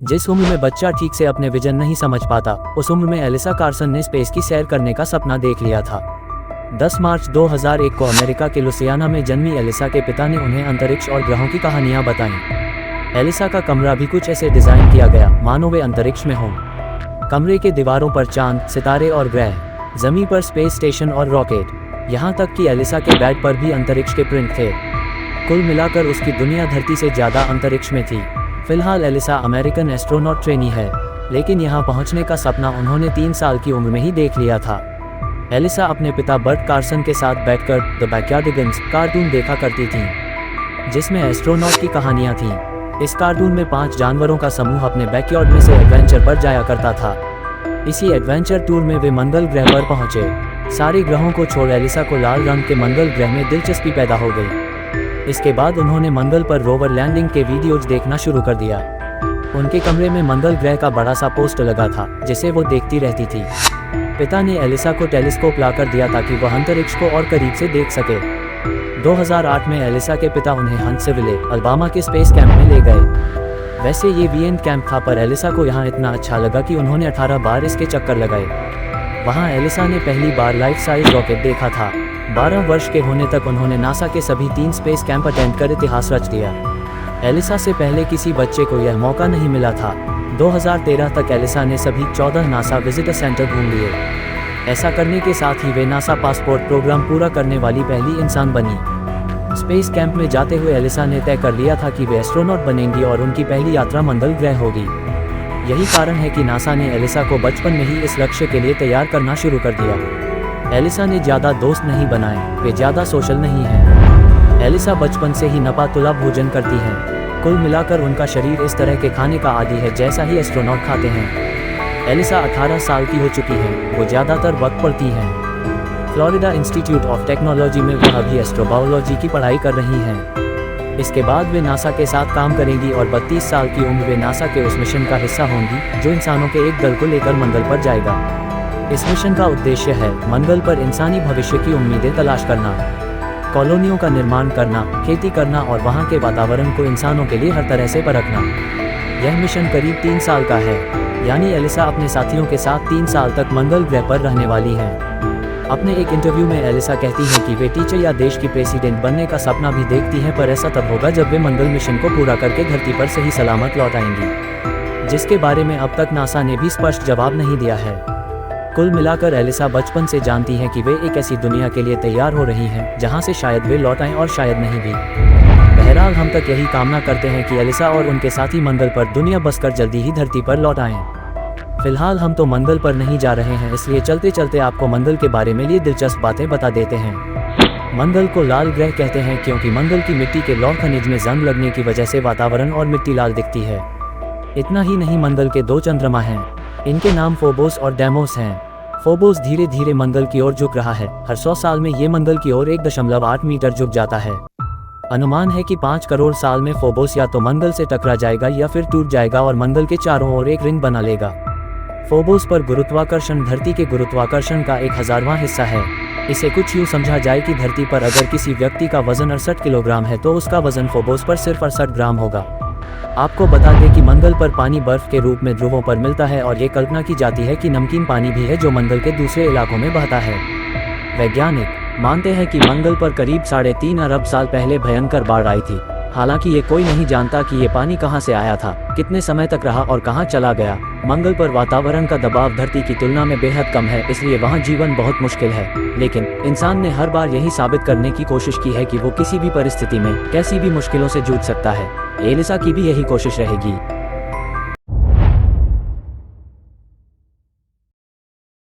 जिस उम्र में बच्चा ठीक से अपने विजन नहीं समझ पाता, उस उम्र में एलिसा कार्सन ने स्पेस की सैर करने का सपना देख लिया था। 10 मार्च 2001 को अमेरिका के लुसियाना में जन्मी एलिसा के पिता ने उन्हें अंतरिक्ष और ग्रहों की कहानियां बताईं। एलिसा का कमरा भी कुछ ऐसे डिजाइन किया गया मानो वे अंतरिक्ष में हों। कमरे के दीवारों पर चांद, सितारे और ग्रह, जमीन पर स्पेस स्टेशन और रॉकेट, यहाँ तक कि एलिसा के बैग पर भी अंतरिक्ष के प्रिंट थे। कुल मिलाकर उसकी दुनिया धरती से ज़्यादा अंतरिक्ष में थी। फिलहाल एलिसा अमेरिकन एस्ट्रोनॉट ट्रेनी है, लेकिन यहाँ पहुँचने का सपना उन्होंने 3 साल की उम्र में ही देख लिया था। एलिसा अपने पिता बर्ट कार्सन के साथ बैठकर द बैकयार्डिगन्स कार्टून देखा करती थीं, जिसमें एस्ट्रोनॉट की कहानियाँ थीं। इस कार्टून में 5 जानवरों का समूह अपने बैकयार्ड में से एडवेंचर पर जाया करता था। इसी एडवेंचर टूर में वे मंगल ग्रह पर पहुंचे। सारे ग्रहों को छोड़ एलिसा को लाल रंग के मंगल ग्रह में दिलचस्पी पैदा हो गई। इसके बाद उन्होंने मंगल पर रोवर लैंडिंग के वीडियोज देखना शुरू कर दिया। उनके कमरे में मंगल ग्रह का बड़ा सा पोस्टर लगा था, जिसे वो देखती रहती थी। पिता ने एलिसा को टेलीस्कोप लाकर दिया ताकि वह अंतरिक्ष को और करीब से देख सके। 2008 में एलिसा के पिता उन्हें हंट्सविले, अल्बामा के स्पेस कैंप में ले गए। वैसे ये वीएन कैंप था, पर एलिसा को यहाँ इतना अच्छा लगा कि उन्होंने 18 बार इसके चक्कर लगाए। वहाँ एलिसा ने पहली बार लाइफ साइज रॉकेट देखा था। 12 वर्ष के होने तक उन्होंने नासा के सभी 3 स्पेस कैंप अटेंड कर इतिहास रच दिया। एलिसा से पहले किसी बच्चे को यह मौका नहीं मिला था। 2013 तक एलिसा ने सभी 14 नासा विजिटर सेंटर घूम लिए। ऐसा करने के साथ ही वे नासा पासपोर्ट प्रोग्राम पूरा करने वाली पहली इंसान बनी। स्पेस कैंप में जाते हुए एलिसा ने तय कर लिया था कि वे एस्ट्रोनॉट बनेंगी और उनकी पहली यात्रा मंगल ग्रह होगी। यही कारण है कि नासा ने एलिसा को बचपन में ही इस लक्ष्य के लिए तैयार करना शुरू कर दिया। एलिसा ने ज़्यादा दोस्त नहीं बनाए, वे ज़्यादा सोशल नहीं हैं। एलिसा बचपन से ही नपा-तुला भोजन करती हैं। कुल मिलाकर उनका शरीर इस तरह के खाने का आदी है जैसा ही एस्ट्रोनॉट खाते हैं। एलिसा 18 साल की हो चुकी हैं, वो ज़्यादातर वक्त पढ़ती हैं। फ्लोरिडा इंस्टीट्यूट ऑफ टेक्नोलॉजी में वह अभी एस्ट्रोबायोलॉजी की पढ़ाई कर रही हैं। इसके बाद वे नासा के साथ काम करेंगी और 32 साल की उम्र में नासा के उस मिशन का हिस्सा होंगी जो इंसानों के एक दल को लेकर मंगल पर जाएगा। इस मिशन का उद्देश्य है मंगल पर इंसानी भविष्य की उम्मीदें तलाश करना, कॉलोनियों का निर्माण करना, खेती करना और वहाँ के वातावरण को इंसानों के लिए हर तरह से परखना। यह मिशन करीब 3 साल का है, यानी एलिसा अपने साथियों के साथ 3 साल तक मंगल ग्रह पर रहने वाली हैं। अपने एक इंटरव्यू में एलिसा कहती हैं कि वे टीचर या देश की प्रेसिडेंट बनने का सपना भी देखती हैं, पर ऐसा तब होगा जब वे मंगल मिशन को पूरा करके धरती पर सही सलामत लौट आएंगी, जिसके बारे में अब तक नासा ने भी स्पष्ट जवाब नहीं दिया है। कुल मिलाकर एलिसा बचपन से जानती हैं कि वे एक ऐसी दुनिया के लिए तैयार हो रही हैं जहां से शायद वे लौट आएं और शायद नहीं भी। बहरहाल हम तक यही कामना करते हैं कि एलिसा और उनके साथी मंगल पर दुनिया बसकर जल्दी ही धरती पर लौट आएं। फिलहाल हम तो मंगल पर नहीं जा रहे हैं, इसलिए चलते चलते आपको मंगल के बारे में लिए दिलचस्प बातें बता देते हैं। मंगल को लाल ग्रह कहते हैं क्योंकि मंगल की मिट्टी के लौह खनिज में जंग लगने की वजह से वातावरण और मिट्टी लाल दिखती है। इतना ही नहीं, मंगल के 2 चंद्रमा हैं। इनके नाम फोबोस और डेमोस हैं। फोबोस धीरे धीरे मंगल की ओर झुक रहा है। हर 100 साल में ये मंगल की ओर 1.8 मीटर झुक जाता है। अनुमान है कि 5 करोड़ साल में फोबोस या तो मंगल से टकरा जाएगा या फिर टूट जाएगा और मंगल के चारों ओर एक रिंग बना लेगा। फोबोस पर गुरुत्वाकर्षण धरती के गुरुत्वाकर्षण का 1000वां हिस्सा है। इसे कुछ यूँ समझा जाए कि धरती पर अगर किसी व्यक्ति का वजन 68 किलोग्राम है तो उसका वजन फोबोस पर सिर्फ 68 ग्राम होगा। आपको बता दें कि मंगल पर पानी बर्फ के रूप में ध्रुवों पर मिलता है और ये कल्पना की जाती है कि नमकीन पानी भी है जो मंगल के दूसरे इलाकों में बहता है। वैज्ञानिक मानते हैं कि मंगल पर करीब 3.5 अरब साल पहले भयंकर बाढ़ आई थी। हालांकि ये कोई नहीं जानता कि ये पानी कहां से आया था, कितने समय तक रहा और कहां चला गया। मंगल पर वातावरण का दबाव धरती की तुलना में बेहद कम है, इसलिए वहां जीवन बहुत मुश्किल है। लेकिन इंसान ने हर बार यही साबित करने की कोशिश की है कि वो किसी भी परिस्थिति में कैसी भी मुश्किलों से जूझ सकता है। एलिसा की भी यही कोशिश रहेगी।